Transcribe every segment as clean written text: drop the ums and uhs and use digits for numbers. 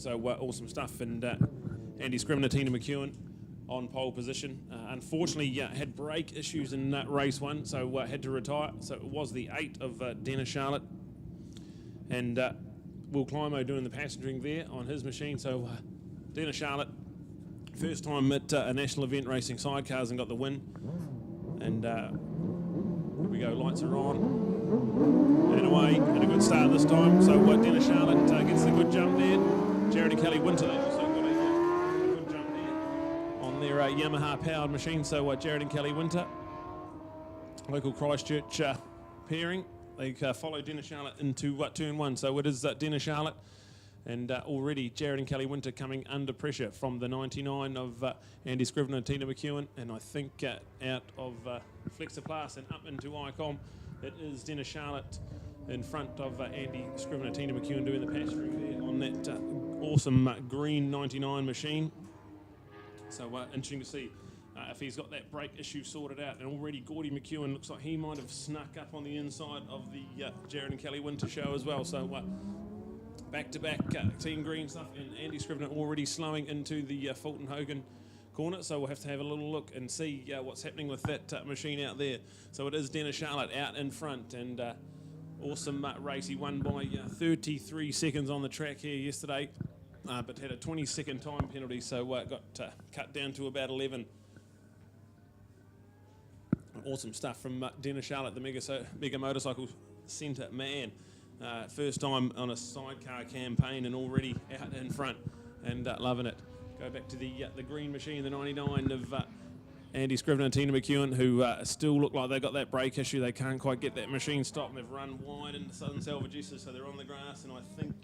So awesome stuff. And Andy Scrivener, Tina McEwen on pole position. Unfortunately, had brake issues in race 1, so had to retire. So it was the 8 of Dennis Charlotte. And Will Climo doing the passengering there on his machine. So Dennis Charlotte, first time at a national event racing sidecars and got the win. And here we go, lights are on. And away, and a good start this time. So Dennis Charlotte gets the good jump there. Jared and Kelly Winter, they also got a good jump there on their Yamaha powered machine. So Jared and Kelly Winter, local Christchurch pairing. They follow Dennis Charlotte into turn 1. So it is Dennis Charlotte and already Jared and Kelly Winter coming under pressure from the 99 of Andy Scrivener and Tina McEwen. And I think out of Flexiplas and up into ICOM, it is Dennis Charlotte in front of Andy Scrivener and Tina McEwen doing the passengering there on that awesome green 99 machine. So interesting to see if he's got that brake issue sorted out. And already Gordy McEwen looks like he might have snuck up on the inside of the Jared and Kelly Winter show as well. So back-to-back team green stuff, and Andy Scrivener already slowing into the Fulton Hogan corner. So we'll have to have a little look and see what's happening with that machine out there. So it is Dennis Charlotte out in front, and awesome race. He won by 33 seconds on the track here yesterday, but had a 20-second time penalty, so got cut down to about 11. Awesome stuff from Dennis Charlotte, the Mega Motorcycle Centre man. First time on a sidecar campaign and already out in front and loving it. Go back to the green machine, the 99 of Andy Scrivener and Tina McEwen, who still look like they've got that brake issue. They can't quite get that machine stopped, and they've run wide into Southern Salvagesses, so they're on the grass, and I think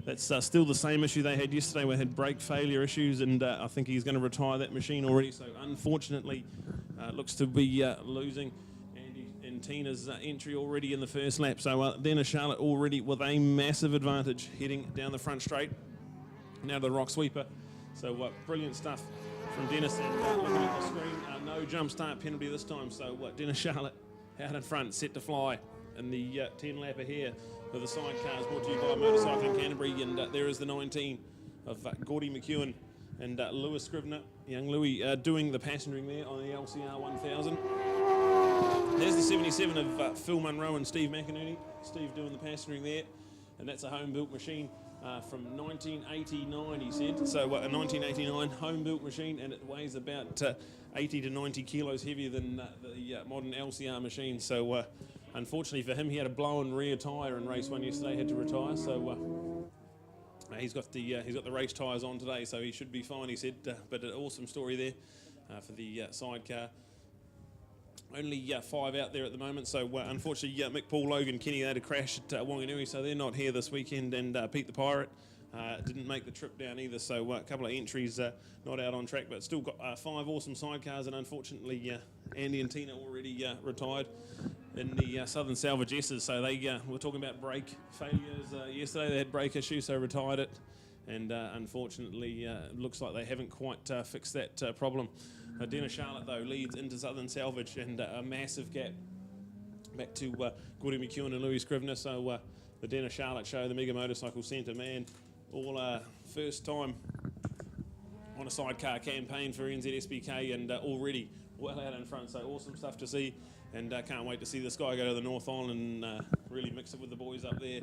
that's still the same issue they had yesterday. We had brake failure issues, and I think he's going to retire that machine already. So unfortunately, looks to be losing Andy and Tina's entry already in the first lap. So Dennis Charlotte already with a massive advantage heading down the front straight. Now to the rock sweeper. So brilliant stuff from Dennis. And looking at the screen, no jump start penalty this time. So Dennis Charlotte out in front, set to fly in the 10-lapper here with the sidecars brought to you by Motorcycling Canterbury. And there is the 19 of Gordy McEwen and Lewis Scrivener, young Louis, doing the passengering there on the LCR 1000. There's the 77 of Phil Munro and Steve McInerney. Steve doing the passengering there, and that's a home-built machine from 1989, he said. So a 1989 home-built machine, and it weighs about 80 to 90 kilos heavier than the modern LCR machine. So unfortunately for him, he had a blown rear tyre in race 1 yesterday, had to retire. So he's got the race tyres on today, so he should be fine, he said. But an awesome story there for the sidecar. Only 5 out there at the moment, so unfortunately Mick, Paul, Logan, Kenny, they had a crash at Wanganui, so they're not here this weekend, and Pete the Pirate didn't make the trip down either, so a couple of entries not out on track, but still got 5 awesome sidecars, and unfortunately Andy and Tina already retired in the Southern Salvagesses, so they were talking about brake failures yesterday. They had brake issues, so retired it, and unfortunately it looks like they haven't quite fixed that problem. Dennis Charlotte, though, leads into Southern Salvage, and a massive gap back to Gordy McEwen and Louis Scrivener. So the Dennis Charlotte show, the Mega Motorcycle Centre man, all first time on a sidecar campaign for NZSBK, and already well out in front. So awesome stuff to see, and can't wait to see this guy go to the North Island and really mix it with the boys up there.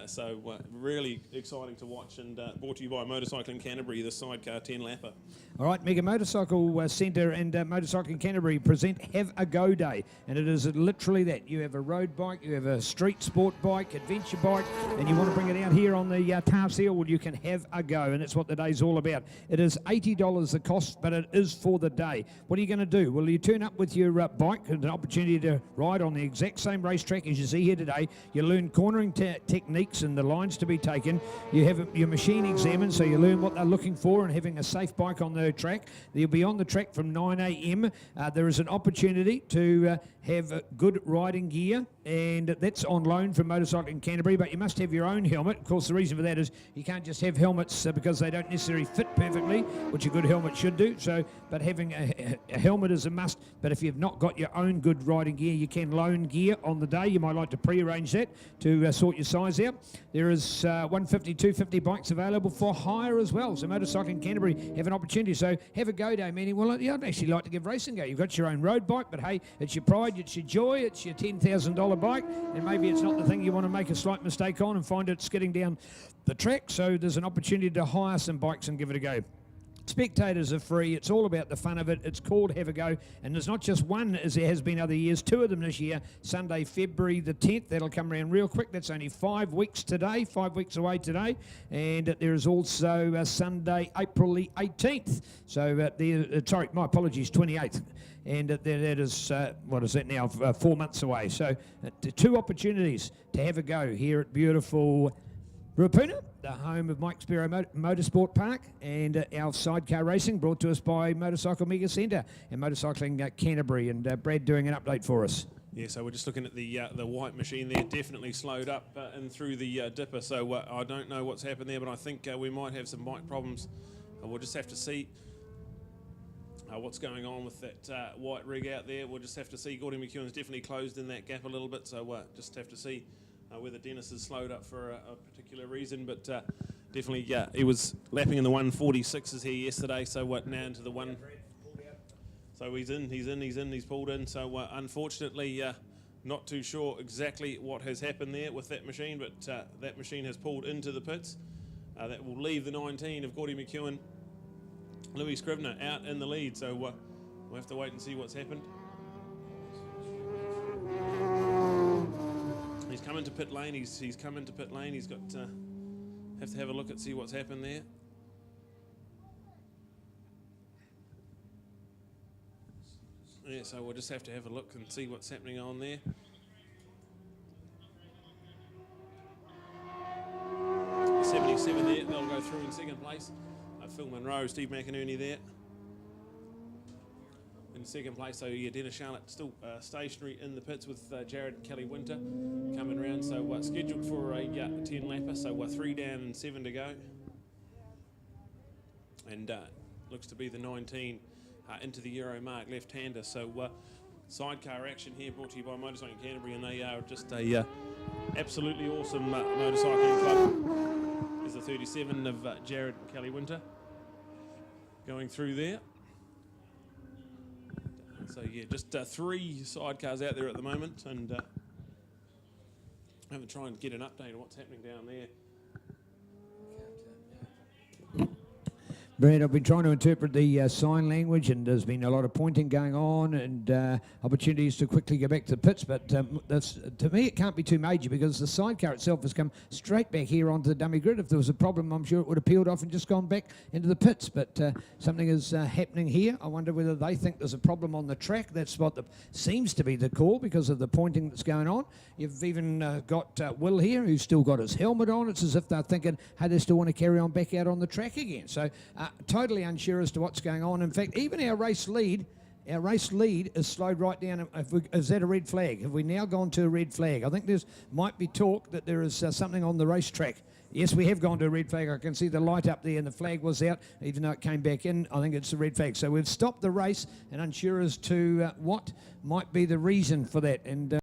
So really exciting to watch, and brought to you by Motorcycling Canterbury, the sidecar 10-lapper. All right, Mega Motorcycle Centre and Motorcycling Canterbury present Have a Go Day, and it is literally that. You have a road bike, you have a street sport bike, adventure bike, and you want to bring it out here on the Taff Seal, well, you can have a go, and that's what the day's all about. It is $80 the cost, but it is for the day. What are you going to do? Well, you turn up with your bike, an opportunity to ride on the exact same racetrack as you see here today. You learn cornering techniques and the lines to be taken. You have your machine examined, so you learn what they're looking for and having a safe bike on the track. You'll be on the track from 9 a.m. There is an opportunity to have good riding gear, and that's on loan from Motorcycling Canterbury, but you must have your own helmet. Of course, the reason for that is you can't just have helmets because they don't necessarily fit perfectly, which a good helmet should do. So, but having a helmet is a must. But if you've not got your own good riding gear, you can loan gear on the day. You might like to pre-arrange that to sort your size out. There is 150, 250 bikes available for hire as well. So Motorcycling Canterbury have an opportunity. So have a go day, meaning, well, I'd actually like to give racing go. You've got your own road bike, but hey, it's your pride, it's your joy, it's your $10,000 bike, and maybe it's not the thing you want to make a slight mistake on and find it skidding down the track. So there's an opportunity to hire some bikes and give it a go. Spectators are free. It's all about the fun of it. It's called Have a Go, and there's not just one as there has been other years. 2 of them this year. Sunday, February the 10th. That'll come around real quick. That's only 5 weeks today, 5 weeks away today. And there is also Sunday, April the 18th. So sorry, my apologies, 28th. And that is, what is that now, 4 months away. So 2 opportunities to have a go here at beautiful Ruapuna, the home of Mike Sparrow Motorsport Park, and our sidecar racing brought to us by Motorcycle Mega Centre and Motorcycling Canterbury, and Brad doing an update for us. Yeah, so we're just looking at the white machine there, definitely slowed up and through the dipper, so I don't know what's happened there, but I think we might have some bike problems. We'll just have to see what's going on with that white rig out there. We'll just have to see. Gordy McEwen's definitely closed in that gap a little bit, so just have to see whether Dennis has slowed up for a particular reason, but definitely, he was lapping in the 146s here yesterday, so now into the one. So he's pulled in, so unfortunately, not too sure exactly what has happened there with that machine, but that machine has pulled into the pits. That will leave the 19 of Gordy McEwen. Louis Scrivener out in the lead, so we'll have to wait and see what's happened. He's come into pit lane. He's come into pit lane. He's got have to have a look and see what's happened there. Yeah, so we'll just have to have a look and see what's happening on there. The 77 there. They'll go through in second place. Phil Monroe, Steve McInerney there in second place. So yeah, Dennis Charlotte still stationary in the pits with Jared and Kelly Winter coming around. So scheduled for a 10 lapper. So 3 down and 7 to go. And looks to be the 19 into the Euro mark left-hander. So sidecar action here brought to you by Motorcycling Canterbury, and they are just a absolutely awesome motorcycling club. There's the 37 of Jared and Kelly Winter going through there. So yeah, just 3 sidecars out there at the moment, and I'm going to try and get an update on what's happening down there. Brad, I've been trying to interpret the sign language, and there's been a lot of pointing going on and opportunities to quickly go back to the pits, but to me it can't be too major because the sidecar itself has come straight back here onto the dummy grid. If there was a problem, I'm sure it would have peeled off and just gone back into the pits, but something is happening here. I wonder whether they think there's a problem on the track. That's what seems to be the call because of the pointing that's going on. You've even got Will here, who's still got his helmet on. It's as if they're thinking, hey, they still want to carry on back out on the track again. So totally unsure as to what's going on. In fact, even our race lead is slowed right down. Is that a red flag? Have we now gone to a red flag? I think there's might be talk that there is something on the racetrack. Yes, we have gone to a red flag. I can see the light up there and the flag was out, even though it came back in. I think it's a red flag. So we've stopped the race and unsure as to what might be the reason for that. And